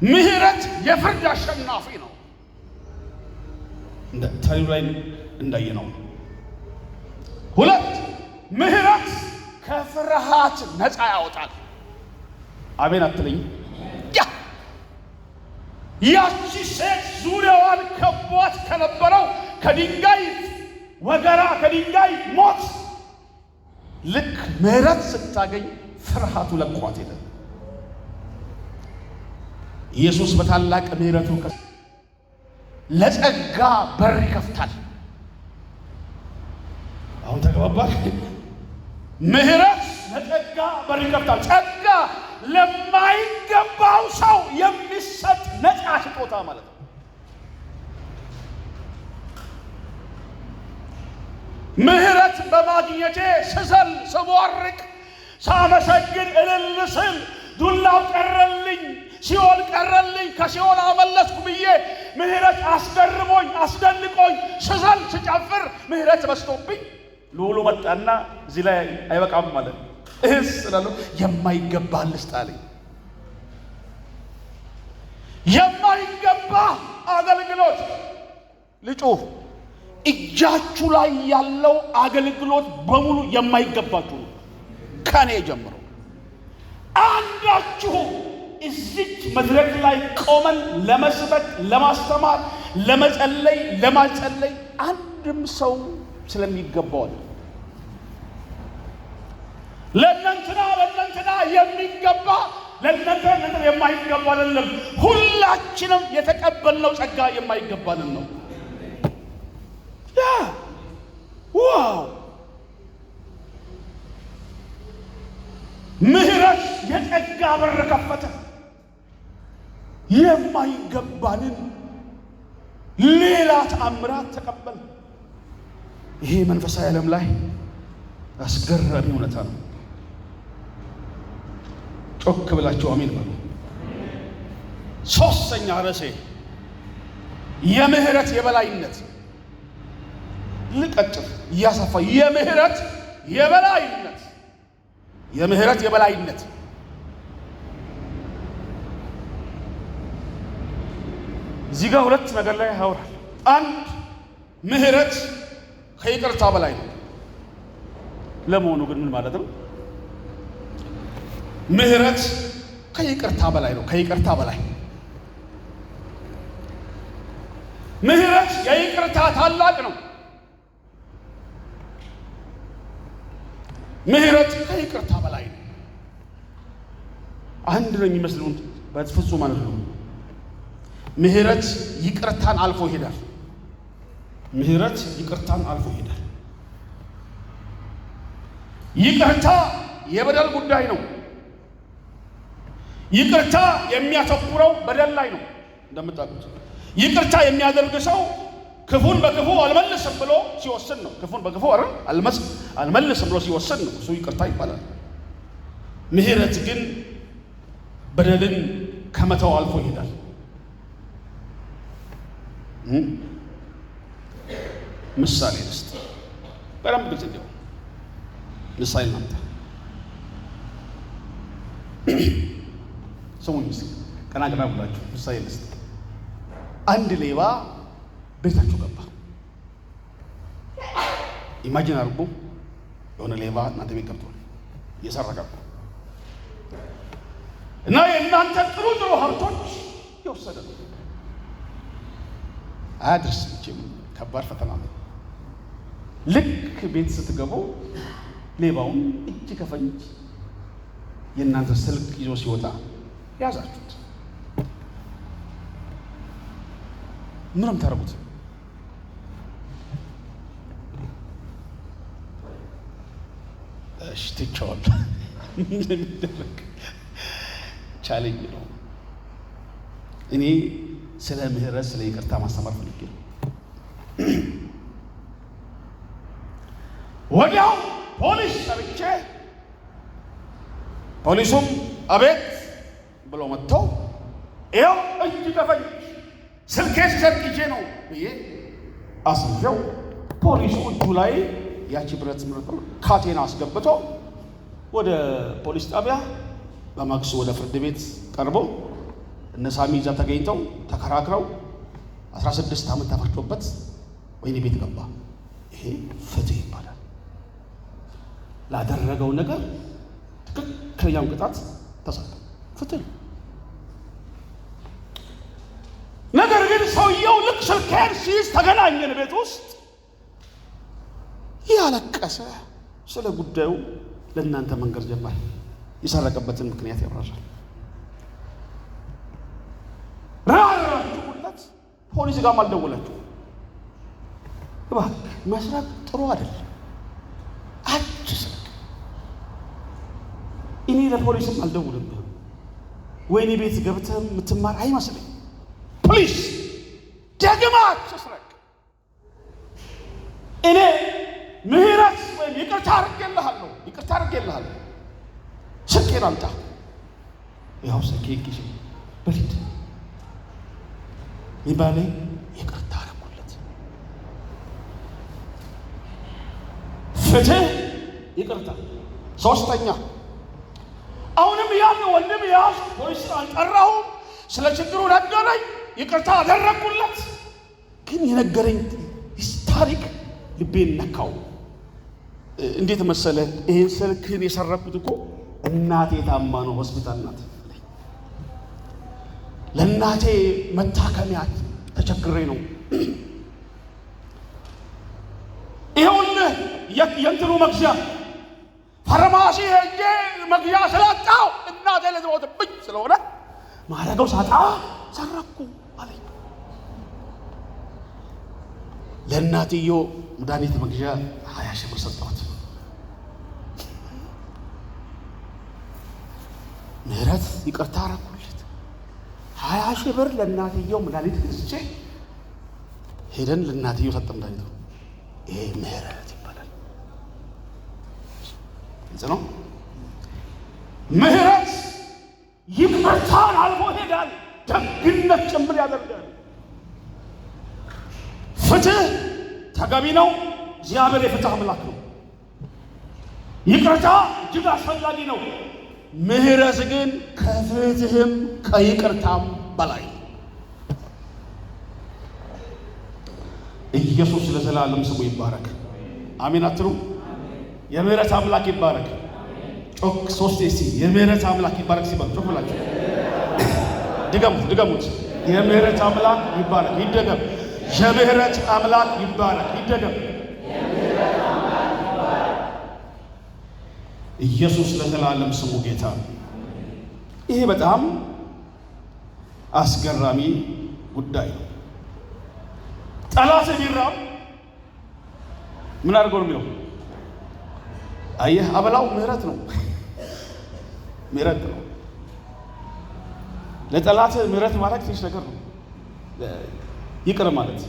ምህረት የፍርድ አሸናፊ ነው። እንደ ታሪኩ ላይ እንዳየነው። ሁለት ምህረት ከፍርሃት ነፃ ያወጣል። አሜን አትለኝ? ያቺ ሴት ዙሪያዋን ከቧት ከነበረው ከድንጋይ ወገራ ከድንጋይ ሞት ልክ ምህረት ስታገኝ ፍርሃቱ ለቋት ሄደ። ኢየሱስ በታላቅ ምህረቱ ለጸጋ በር ይከፍታል። አሁን ተገባባል? ምህረት ለጸጋ በር ይከፍታል። ጸጋ ለማይገባው ሰው የሚሰጥ ነፃ ስጦታ ማለት ነው። ምህረት በማግኘቴ ስዘል ስቧርቅ ሳመሰግን እልል ስል ዱላው ቀረልኝ፣ ሲኦል ቀረልኝ፣ ከሲኦል አመለጥኩ ብዬ ምህረት አስገርሞኝ አስደንቆኝ ስዘል ስጨፍር ምህረት በስቶብኝ ልውሉ መጣና እዚህ ላይ አይበቃም ማለት እህስ ስላለው የማይገባ ልስጣለኝ። የማይገባ አገልግሎት ልጩህ። እጃችሁ ላይ ያለው አገልግሎት በሙሉ የማይገባችሁ ነው። ከኔ ጀምሮ አንዳችሁ እዚች መድረክ ላይ ቆመን ለመስበክ፣ ለማስተማር፣ ለመጸለይ፣ ለማጸለይ አንድም ሰው ስለሚገባው ለእናንተና የሚገባ ለእናንተ የማይገባ አይደለም። ሁላችንም የተቀበልነው ጸጋ የማይገባልን ነው። ዋው! ምህረት የጸጋ በር ከፈተ። የማይገባንን ሌላ ተአምራት ተቀበል። ይሄ መንፈሳዊ ዓለም ላይ አስገራሚ እውነታ ነው። ጮክ ብላችሁ አሜን በሉ። ሶስተኛ ርዕሴ የምህረት የበላይነት። ልቀጥል እያሰፋ የምህረት የበላይነት የምህረት የበላይነት እዚህ ጋር ሁለት ነገር ላይ ያወራል። አንድ ምህረት ከይቅርታ በላይ ነው። ለመሆኑ ግን ምን ማለት ነው? ምህረት ከይቅርታ በላይ ነው። ከይቅርታ በላይ ምህረት የይቅርታ ታላቅ ነው። ምህረት ከይቅርታ በላይ ነው። አንድ ነው የሚመስለው በፍጹም ማለት ነው። ምህረት ይቅርታን አልፎ ይሄዳል። ምህረት ይቅርታን አልፎ ይሄዳል። ይቅርታ የበደል ጉዳይ ነው። ይቅርታ የሚያተኩረው በደል ላይ ነው። እንደምታውቁት ይቅርታ የሚያደርግ ሰው ክፉን በክፉ አልመልስም ብሎ ሲወስን ነው። ክፉን በክፉ አልመልስም ብሎ ሲወስን ነው። እሱ ይቅርታ ይባላል። ምህረት ግን በደልን ከመተው አልፎ ይሄዳል። ምሳሌ ልስጥ በደንብ ግልጽ እንዲሆን። ምሳሌ እናምጣ። ስሙኝ እስኪ ቀና ብላችሁ ምሳሌ ልስጥ። አንድ ሌባ ቤታችሁ ገባ። ኢማጂን አድርጉ። የሆነ ሌባ እናንተ ቤት ገብቶ እየሰረቀ እና የእናንተ ጥሩ ሀብቶች የወሰደ ነው። አያድርስ ብቻም ከባድ ፈተና ነው። ልክ ቤት ስትገቡ ሌባውን እጅ ከፈንጅ የእናንተ ስልክ ይዞ ሲወጣ ያዛችሁት። ምንም ታረጉት? እሺ ትቼዋለሁ። እንደሚደረግ ቻሌንጅ ነው። እኔ ስለ ምህረት ስለ ይቅርታ ማስተማር ፈልጌ ነው። ወዲያው ፖሊስ ጠርቼ ፖሊሱም አቤት ብሎ መጥተው ይኸው እጅ ከፈንጅ ስልኬን ሰርቄ ነው ብዬ አስይዘው ፖሊሱ እጁ ላይ ያቺ ብረት ካቴና አስገብቶ ወደ ፖሊስ ጣቢያ በማግስቱ ወደ ፍርድ ቤት ቀርቦ እነ ሳሚ እዛ ተገኝተው ተከራክረው 16 ዓመት ተፈርዶበት ወህኒ ቤት ገባ። ይሄ ፍትህ ይባላል። ላደረገው ነገር ትክክለኛውን ቅጣት ተሰጠ። ፍትህ። ነገር ግን ሰውየው ልክ ስልኬን ሲይዝ ተገናኘን ቤት ውስጥ ያለቀሰ ስለ ጉዳዩ ለእናንተ መንገር ጀመረ። የሰረቀበትን ምክንያት ያብራራል። ራራችሁለት ፖሊስ ጋር አልደወላችሁ። እባክህ መስረቅ ጥሩ አይደለም፣ አትስረቅ። እኔ ለፖሊስም አልደውልብህም። ወህኒ ቤት ገብተህ የምትማር አይመስለኝ። ፕሊዝ ደግማ አትስረቅ። እኔ ምህረት ወይም ይቅርታ አድርጌልሃለሁ። ስልኬን አምጣ። ያው ስልኬ ጊዜ በፊት ይባሌ ይቅርታ አደረኩለት። ፍትህ፣ ይቅርታ። ሶስተኛ አሁንም ያን ወንድም ያዝ ፖሊስ አልጠራሁም፣ ስለ ችግሩ ነገረኝ፣ ይቅርታ አደረኩለት። ግን የነገረኝ ታሪክ ልቤን ነካው። እንዴት መሰለ? ይሄን ስልክን የሰረኩት እኮ እናቴ ታማ ነው ሆስፒታል ናት። ለእናቴ መታከሚያ ተቸግሬ ነው። ይኸውልህ የእንትኑ መግዣ ፋርማሲ ሄጄ መግዣ ስላጣው እናቴ ልትሞትብኝ ስለሆነ ማረገው ሳጣ ሰረኩ አለኝ። ለእናትየው መድኃኒት መግዣ 20 ሺህ ብር ሰጠኋት። ምህረት፣ ይቅርታ አደረኩለት። 20 ሺህ ብር ለእናትየው መድኃኒት ገዝቼ ሄደን ለእናትየው ሰጠ መድኃኒቱ። ይሄ ምህረት ይባላል። ግልጽ ነው። ምህረት ይቅርታን አልፎ ሄዳል። ደግነት ጭምር ያደርጋል። ፍትህ ተገቢ ነው። እግዚአብሔር የፍትህ አምላክ ነው። ይቅርታ እጅግ አስፈላጊ ነው። ምህረት ግን ከፍትህም ከይቅርታም በላይ። ኢየሱስ ለዘላለም ስሙ ይባረክ። አሜን አትሉ? የምህረት አምላክ ይባረክ። ጮክ ሶስት እስቲ የምህረት አምላክ ይባረክ ሲባል ጮክ ብላችሁ ድገሙት። የምህረት አምላክ ይባረክ። ይደገም። የምህረት አምላክ ይባረክ። ይደገም። ኢየሱስ ለዘላለም ስሙ ጌታ። ይሄ በጣም አስገራሚ ጉዳይ ነው። ጠላት ቢራብ ምን አድርገው ነው የሚለው? አየህ፣ አበላው ምህረት ነው። ምህረት ነው። ለጠላት ምህረት ማድረግ ትንሽ ነገር ነው። ይቅር ማለት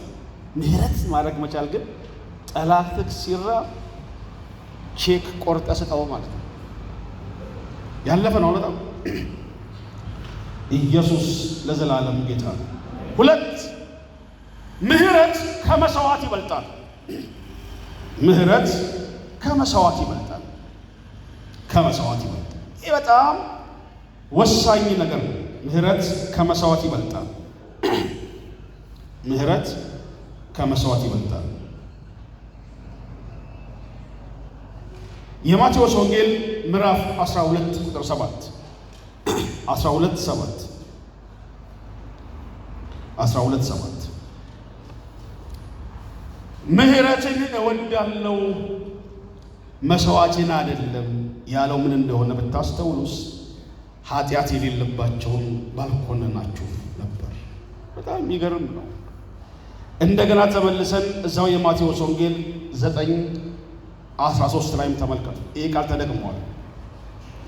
ምህረት ማድረግ መቻል ግን ጠላትህ ሲራብ ቼክ ቆርጠ ስጠው ማለት ነው። ያለፈ ነው በጣም። ኢየሱስ ለዘላለም ጌታ ነው። ሁለት ምህረት ከመሰዋት ይበልጣል። ምህረት ከመሰዋት ይበልጣል። ከመሰዋት ይበልጣል። ይህ በጣም ወሳኝ ነገር ነው። ምህረት ከመሰዋት ይበልጣል። ምህረት ከመሰዋት ይበልጣል። የማቴዎስ ወንጌል ምዕራፍ 12 ቁጥር 7 12:7 ምህረትን እወዳለሁ መስዋዕትን አይደለም ያለው ምን እንደሆነ ብታስተውሉስ ኃጢአት የሌለባቸውን ባልኮነናችሁ ነበር። በጣም የሚገርም ነው። እንደገና ተመልሰን እዛው የማቴዎስ ወንጌል 9:13 ላይም ተመልከቱ። ይሄ ቃል ተደግሟል።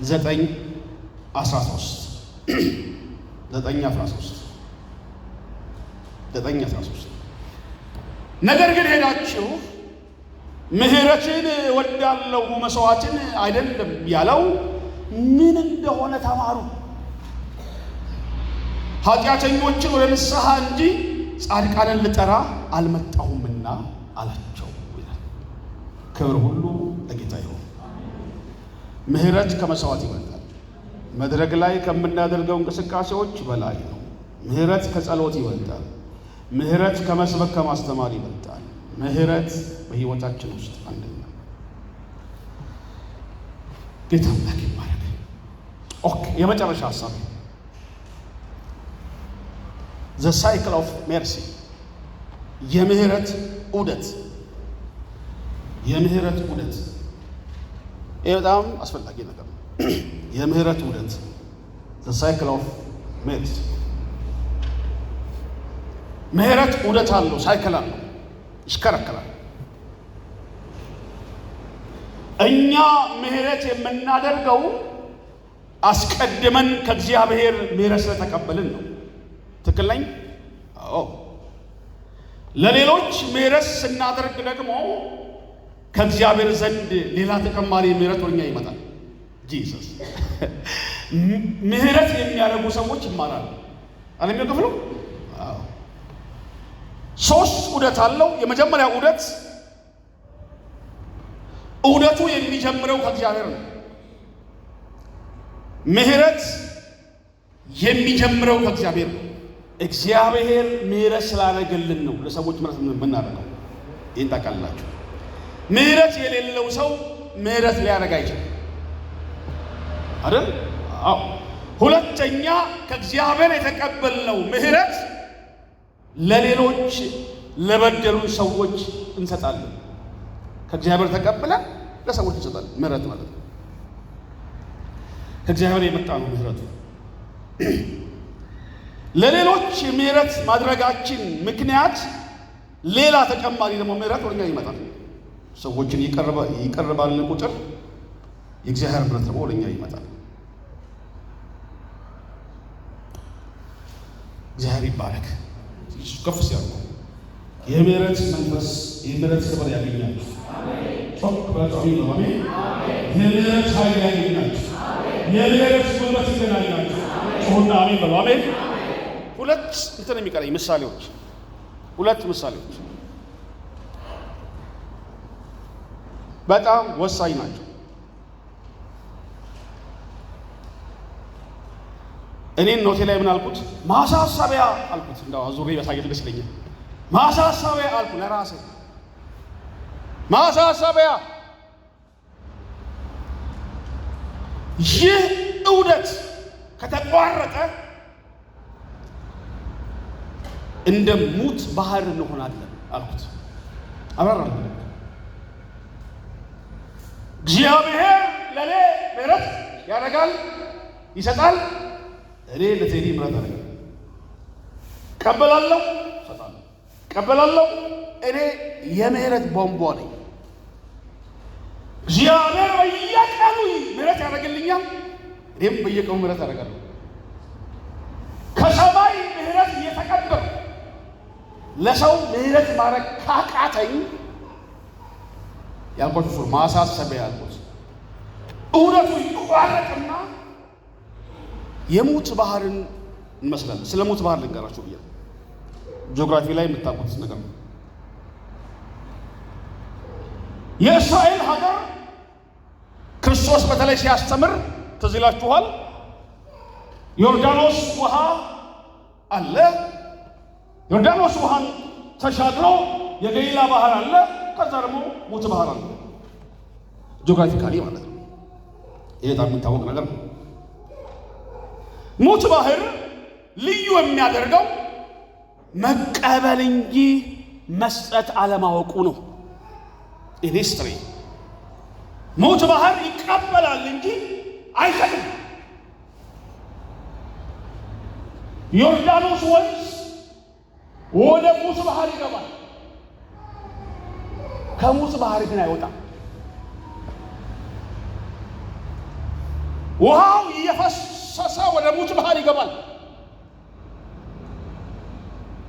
9:13 ነገር ግን ሄዳችሁ ምህረትን እወዳለሁ መስዋዕትን አይደለም ያለው ምን እንደሆነ ተማሩ፣ ኃጢአተኞችን ወደ ንስሐ እንጂ ጻድቃንን ልጠራ አልመጣሁምና አላቸው ይላል። ክብር ሁሉ ለጌታ ይሁን። ምህረት ከመስዋዕት ይበልጣል። መድረክ ላይ ከምናደርገው እንቅስቃሴዎች በላይ ነው። ምህረት ከጸሎት ይበልጣል። ምህረት ከመስበክ ከማስተማር ይበልጣል። ምህረት በህይወታችን ውስጥ አንደኛ። ጌታ አምላክ ይባረክ። ኦኬ፣ የመጨረሻ ሐሳብ the cycle of mercy የምህረት ዑደት። የምህረት ዑደት ይህ በጣም አስፈላጊ ነገር ነው። የምህረት ዑደት the cycle of mercy። ምህረት ዑደት አለው፣ ሳይክል አለው፣ ይሽከረከራል። እኛ ምህረት የምናደርገው አስቀድመን ከእግዚአብሔር ምህረት ስለተቀበልን ነው። ትክክል ነኝ? አዎ። ለሌሎች ምህረት ስናደርግ ደግሞ ከእግዚአብሔር ዘንድ ሌላ ተጨማሪ ምህረት ወደኛ ይመጣል። ጂሰስ ምህረት የሚያደርጉ ሰዎች ይማራሉ። አለም ይከፍሉ። አዎ። ሶስት ዑደት አለው። የመጀመሪያ ዑደቱ የሚጀምረው ከእግዚአብሔር ነው። ምህረት የሚጀምረው ከእግዚአብሔር ነው። እግዚአብሔር ምህረት ስላደረገልን ነው ለሰዎች ምህረት የምናደርገው። ይህን ታውቃላችሁ። ምህረት የሌለው ሰው ምህረት ሊያደርግ አይችልም አይደል? አዎ። ሁለተኛ ከእግዚአብሔር የተቀበልነው ምህረት ለሌሎች ለበደሉን ሰዎች እንሰጣለን። ከእግዚአብሔር ተቀብለን ለሰዎች እንሰጣለን። ምህረት ማለት ነው ከእግዚአብሔር የመጣ ነው ምህረቱ። ለሌሎች ምህረት ማድረጋችን ምክንያት ሌላ ተጨማሪ ደግሞ ምህረት ወደኛ ይመጣል። ሰዎችን ይቀርባልን ቁጥር የእግዚአብሔር ምህረት ደግሞ ወደኛ ይመጣል። እግዚአብሔር ይባረክ። ከፍ ሲያርጉ የምህረት መንፈስ የምህረት ክብር ያገኛል። አሜን። የምህረት ኃይል ያገኛል። የምህረት ጉልበት ይገናኛል። ጮሁና አሜን በሉ። አሜን። ሁለት እንትን የሚቀረኝ ምሳሌዎች፣ ሁለት ምሳሌዎች በጣም ወሳኝ ናቸው። እኔን ኖቴ ላይ ምን አልኩት? ማሳሰቢያ አልኩት። እንዳው አዙሪ ያሳየት ደስ ይለኛል። ማሳሰቢያ አልኩ ለራሴ። ማሳሰቢያ። ይህ ዑደት ከተቋረጠ እንደ ሙት ባህር እንሆናለን አልኩት። አብራራለሁ። እግዚአብሔር ለኔ ምህረት ያደርጋል፣ ይሰጣል። እኔ ለቴዲ ምህረት አደርጋለሁ፣ ቀበላለሁ፣ ሰጣለሁ፣ ቀበላለሁ። እኔ የምህረት ቧንቧ ነኝ። እግዚአብሔር በየቀኑ ምህረት ያደርግልኛል፣ እኔም በየቀኑ ምህረት አደርጋለሁ። ከሰማይ ምህረት እየተቀበሉ ለሰው ምህረት ማድረግ ካቃተኝ ያልኳችሁ ሰው ማሳሰቢያ ያልኩት ዑደቱ ይቋረጥና የሙት ባህርን እንመስላለን። ስለ ሙት ባህር ልንገራችሁ ብዬ ጂኦግራፊ ላይ የምታውቁት ነገር ነው። የእስራኤል ሀገር ክርስቶስ በተለይ ሲያስተምር ትዝ ይላችኋል። ዮርዳኖስ ውሃ አለ። ዮርዳኖስ ውሃን ተሻግሮ የገሊላ ባህር አለ። ከዛ ደግሞ ሙት ባህር አለ። ጂኦግራፊካሊ ማለት ነው። ይሄ በጣም የሚታወቅ ነገር ነው። ሙት ባህር ልዩ የሚያደርገው መቀበል እንጂ መስጠት አለማወቁ ነው። ኢንስትሪ ሙት ባህር ይቀበላል እንጂ አይሰጥም። ዮርዳኖስ ወንዝ ወደ ሙት ባህር ይገባል፣ ከሙት ባህር ግን አይወጣም። ውሃው እየፈሰሰ ወደ ሙት ባህር ይገባል።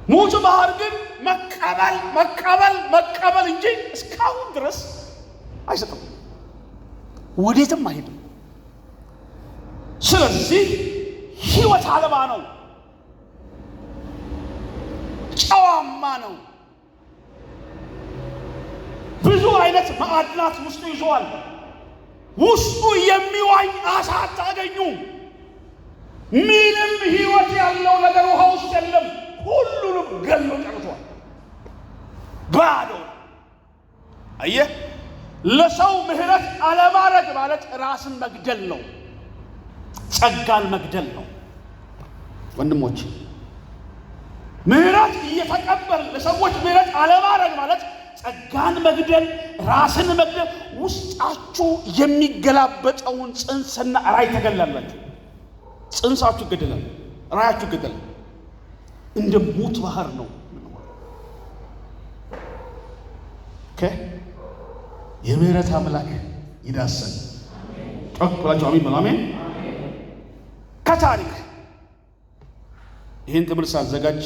ሙት ባህር ግን መቀበል መቀበል መቀበል እንጂ እስካሁን ድረስ አይሰጥም፣ ወዴትም አይሄድም። ስለዚህ ሕይወት አልባ ነው፣ ጨዋማ ነው። ብዙ አይነት ማዕድናት ውስጡ ይዟል። ውስጡ የሚዋኝ አሳ አታገኙ። ምንም ሕይወት ያለው ነገር ውሃ ውስጥ የለም። ሁሉንም ገሎ ጨርሷል። ባዶ። አየህ፣ ለሰው ምህረት አለማድረግ ማለት ራስን መግደል ነው፣ ጸጋን መግደል ነው። ወንድሞች፣ ምህረት እየተቀበል ለሰዎች ምህረት አለማድረግ ማለት ጸጋን መግደል፣ ራስን መግደል። ውስጣችሁ የሚገላበጠውን ጽንስና ራእይ ተገላላችሁ። ጽንሳችሁ ይገደላል፣ ራእያችሁ ይገደላል። እንደ ሞት ባህር ነው። የምህረት አምላክ ይዳሰን። ጮክ ብላችሁ አሜን በሉ። አሜን። ከታሪክ ይህን ትምህርት ሳዘጋጅ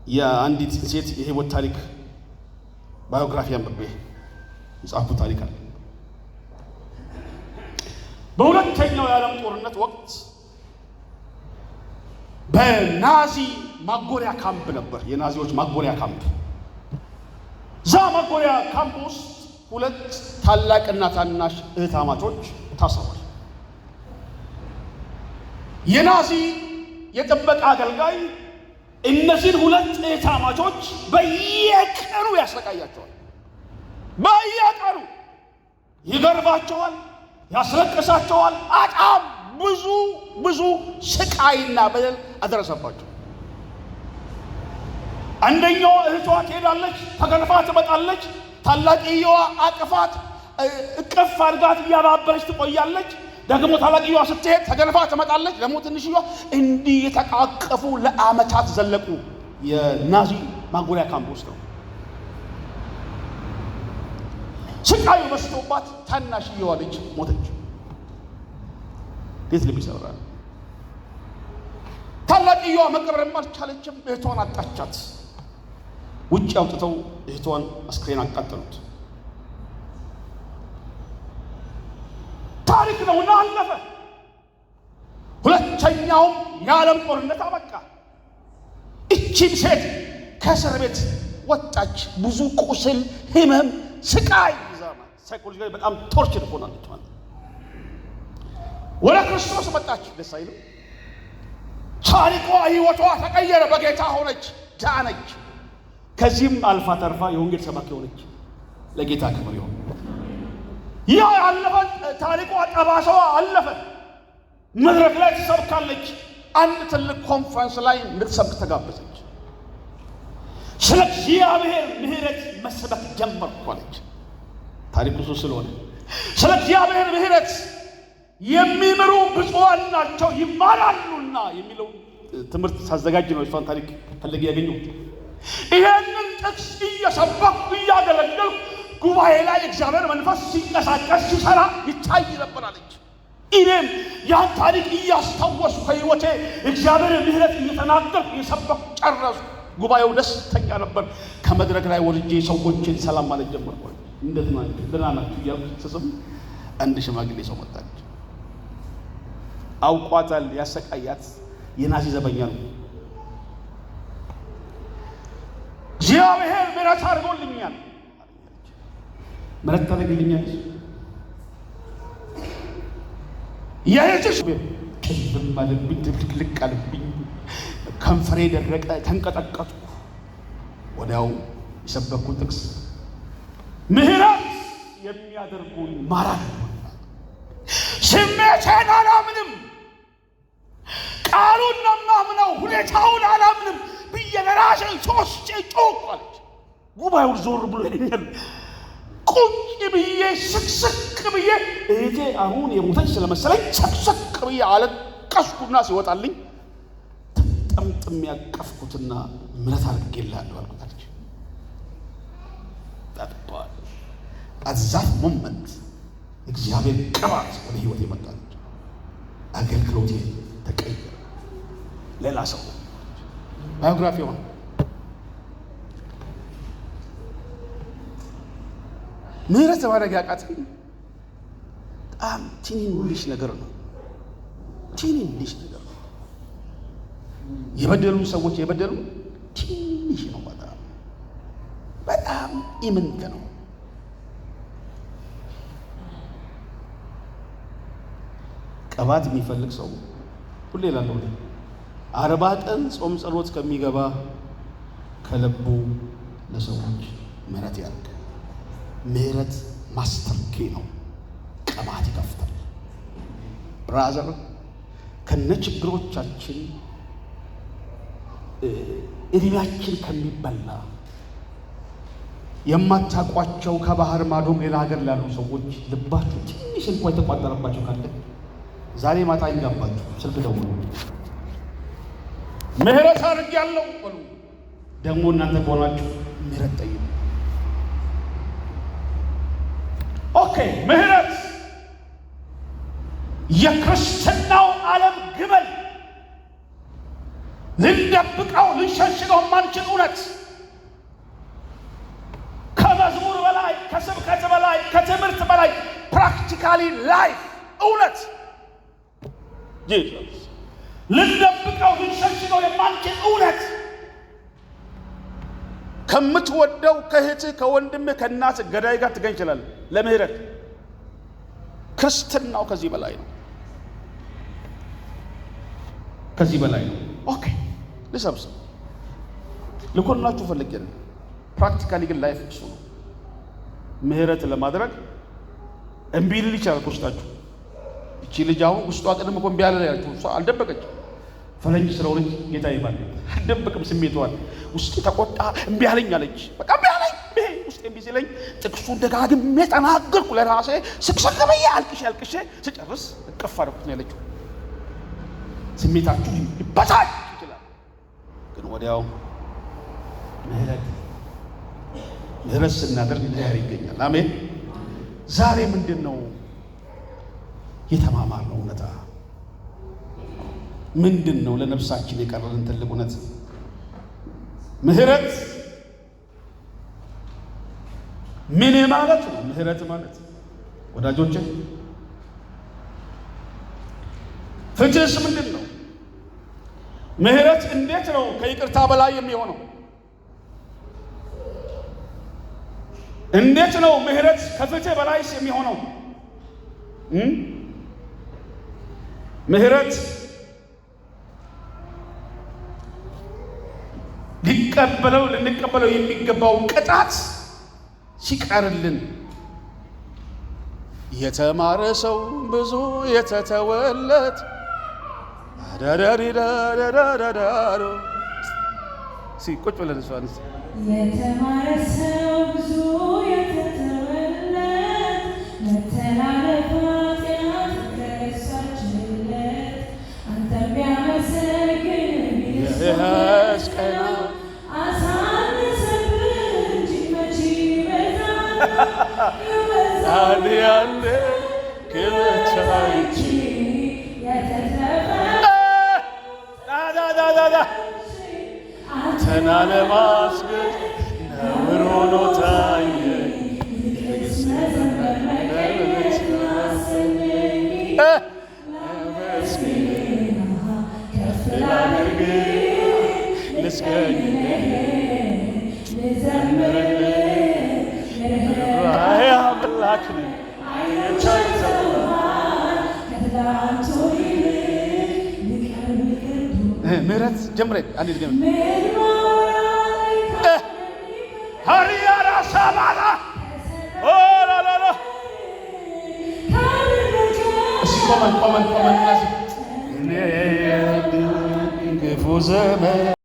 የአንዲት ሴት የህይወት ታሪክ ባዮግራፊ አንብቤ የጻፍኩ ታሪክ አለ። በሁለተኛው የዓለም ጦርነት ወቅት በናዚ ማጎሪያ ካምፕ ነበር። የናዚዎች ማጎሪያ ካምፕ። ዛ ማጎሪያ ካምፕ ውስጥ ሁለት ታላቅና ታናሽ እህታማቾች ታስረዋል። የናዚ የጥበቃ አገልጋይ እነዚህን ሁለት እህታማቾች በየቀኑ ያሰቃያቸዋል። በየቀኑ ይገርፋቸዋል፣ ያስለቅሳቸዋል። በጣም ብዙ ስቃይና በደል አደረሰባቸው። አንደኛዋ እህቷ ትሄዳለች፣ ተገርፋ ትመጣለች። ታላቅየዋ አቅፋት እቅፍ አድርጋት እያባበለች ትቆያለች። ደግሞ ታላቅየዋ ስትሄድ ተገርፋ ትመጣለች። ደግሞ ትንሽየዋ እንዲህ የተቃቀፉ ለዓመታት ዘለቁ። የናዚ ማጎሪያ ካምፕ ውስጥ ነው። ስቃዩ በዝቶባት ታናሽየዋ ልጅ ሞተች። እንዴት ልብ ይሰብራል። ታላቅየዋ መቀበርም አልቻለችም። እህቷን አጣቻት። ውጭ አውጥተው እህቷን አስክሬን አቃጠሉት። ታሪክ ነውና አለፈ። ሁለተኛውም የዓለም ጦርነት አበቃ። እቺን ሴት ከእስር ቤት ወጣች። ብዙ ቁስል፣ ህመም፣ ስቃይ ይዛማ ሳይኮሎጂካሊ በጣም ቶርቸር ሆናለች ማለት። ወደ ክርስቶስ መጣች። ደስ አይልም? ታሪኳ ህይወቷ ተቀየረ። በጌታ ሆነች፣ ዳነች። ከዚህም አልፋ ተርፋ የወንጌል ሰባኪ ሆነች። ለጌታ ክብር ይሁን። ያ ያለፈ ታሪኳ ጠባሳዋ አለፈ። መድረክ ላይ ትሰብካለች። አንድ ትልቅ ኮንፈረንስ ላይ እንድትሰብክ ተጋበዘች። ስለ እግዚአብሔር ምህረት መስበክ ጀመርኩ አለች። ታሪኩ እሱ ስለሆነ ስለ እግዚአብሔር ምህረት የሚምሩ ብፁዓን ናቸው ይማራሉና የሚለው ትምህርት ሳዘጋጅ ነው እሷን ታሪክ ፈለግ ያገኘው። ይሄንን ጥቅስ እየሰበኩ እያገለገልኩ ጉባኤ ላይ እግዚአብሔር መንፈስ ሲንቀሳቀስ ሲሰራ ይታይ ነበር አለች። እኔም ያን ታሪክ እያስታወስኩ ከህይወቴ እግዚአብሔር ምህረት እየተናገርኩ እየሰበኩ ጨረስኩ። ጉባኤው ደስተኛ ነበር። ከመድረክ ላይ ወርጄ ሰዎችን ሰላም ማለት ጀመርኩ። እንዴት ናችሁ? ደህና ናችሁ እያልኩ ስስም አንድ ሽማግሌ ሰው መጣች። አውቋታል። ያሰቃያት የናዚ ዘበኛ ነው። እግዚአብሔር ምህረት አድርጎልኛል። ምህረት ታደርግልኛለች? የእህትሽ ቅልም አለብኝ፣ ድብልቅልቅ አለብኝ፣ ከንፈሬ ደረቀ፣ ተንቀጠቀጥኩ። ወዲያው የሰበኩት ጥቅስ ምህረት የሚያደርጉን ማራን። ስሜቴን አላምንም፣ ቃሉን ነው የማምነው፣ ሁኔታውን አላምንም ብዬ ለራሴ ሶስቴ ጮክ አለች። ጉባኤውን ዞር ብሎ ይለኛል። ቁጭ ብዬ ስቅስቅ ብዬ እህቴ አሁን የሞተች ስለመሰለኝ ሰቅሰቅ ብዬ አለቀስኩና ሲወጣልኝ ተጠምጥም ያቀፍኩትና ምህረት አድርጌልሃለሁ አልኩት አለች። ታጥቷል። አዛት ሞመንት እግዚአብሔር ቅባት ወደ ህይወት የመጣች አገልግሎቴ ተቀየረ። ሌላ ሰው ባዮግራፊዋ ምህረት ማድረግ ያቃተኝ በጣም ትንንሽ ነገር ነው። ትንንሽ ነገር ነው። የበደሉ ሰዎች የበደሉ ትንሽ ነው። በጣም ኢምንት ነው። ቅባት የሚፈልግ ሰው ሁሌ እላለሁ 40 ቀን ጾም ጸሎት ከሚገባ ከልቡ ለሰዎች ምህረት ያድርግ። ምህረት ማስተር ኪ ነው። ቅባት ይከፍታል። ብራዘር ከነችግሮቻችን እድሜያችን ከሚበላ የማታቋቸው ከባህር ማዶም ሌላ ሀገር ላሉ ሰዎች ልባችሁ ትንሽ እንኳን የተቋጠረባቸው ካለ ዛሬ ማታ ይጋባችሁ ስልክ ደውሉ። ምህረት አድርጌያለሁ በሉ። ደግሞ እናንተ ከሆናችሁ ምህረት ጠይቁ። ኦኬ ምህረት የክርስትናው ዓለም ግመል ልንደብቀው ልንሸሽገው ማንችል እውነት ከመዝሙር በላይ ከስብከት በላይ ከትምህርት በላይ ፕራክቲካሊ ላይፍ እውነት ጂሰስ ልንደብቀው ልንሸሽገው የማንችል እውነት ከምትወደው ከእህትህ ከወንድምህ ከእናትህ ገዳይ ጋር ትገኝ ይችላል። ለምህረት ክርስትናው ከዚህ በላይ ነው። ከዚህ በላይ ነው። ኦኬ ልሰብስብ ልኮናችሁ ፈልጌ ነው። ፕራክቲካሊ ግን ላይፍ እሱ ነው። ምህረት ለማድረግ እምቢ ሊል ይችላል ውስጣችሁ። እቺ ልጅ አሁን ውስጧ ቀደም እኮ እምቢ አለ ያለችው እሷ አልደበቀችም። ፈረንጅ ስለሆነች ጌታ ይባል አልደበቅም ስሜቷን። ውስጥ ተቆጣ እምቢ አለኝ አለች። በቃ እምቢ አለኝ ውስጥ እምቢ ሲለኝ ጥቅሱን ደጋግሜ ተናገርኩ ለራሴ ስቅስቅ ብዬ አልቅሼ ስጨርስ እቅፍ አደረኩት ነው ያለችው። ስሜታችሁ ይበሳጭ ይችላል፣ ግን ወዲያው ምህረት ስናደርግ እግዚአብሔር ይገኛል። አሜን። ዛሬ ምንድን ነው የተማማርነው እውነታ? ምንድን ነው ለነፍሳችን የቀረልን ትልቅ እውነት? ምህረት ምን ማለት ነው? ምህረት ማለት ወዳጆቼ ፍትህስ ምንድን ነው? ምህረት እንዴት ነው ከይቅርታ በላይ የሚሆነው? እንዴት ነው ምህረት ከፍትህ በላይስ የሚሆነው? ምህረት ልንቀበለው የሚገባው ቅጣት ሲቀርልን፣ የተማረ ሰው ብዙ የተተወለት ዳዳዳዳዳዳዳዳዶ ቁጭ ብለን እሷን የተማረ ሰው ብዙ የተተወለት መተላለፍ ኃጢአት ተረሳችለት። አንተም ቢያመሰግን ቢያስቀና አሳነሰብህ እንጂ መቼ ይበዛል ያለ ክብቻይቺ አንተን አለማስገድ ነውር ሆኖ ታየኝ። ከፍ ላድርግ ልስገድ ልዘምርልህ አምላክ ምህረት ጀምሬ አንድ ልጅ ሀሪያራ ሳባላ ኦላላላ እስኪ ቆመን ክፉ ዘመን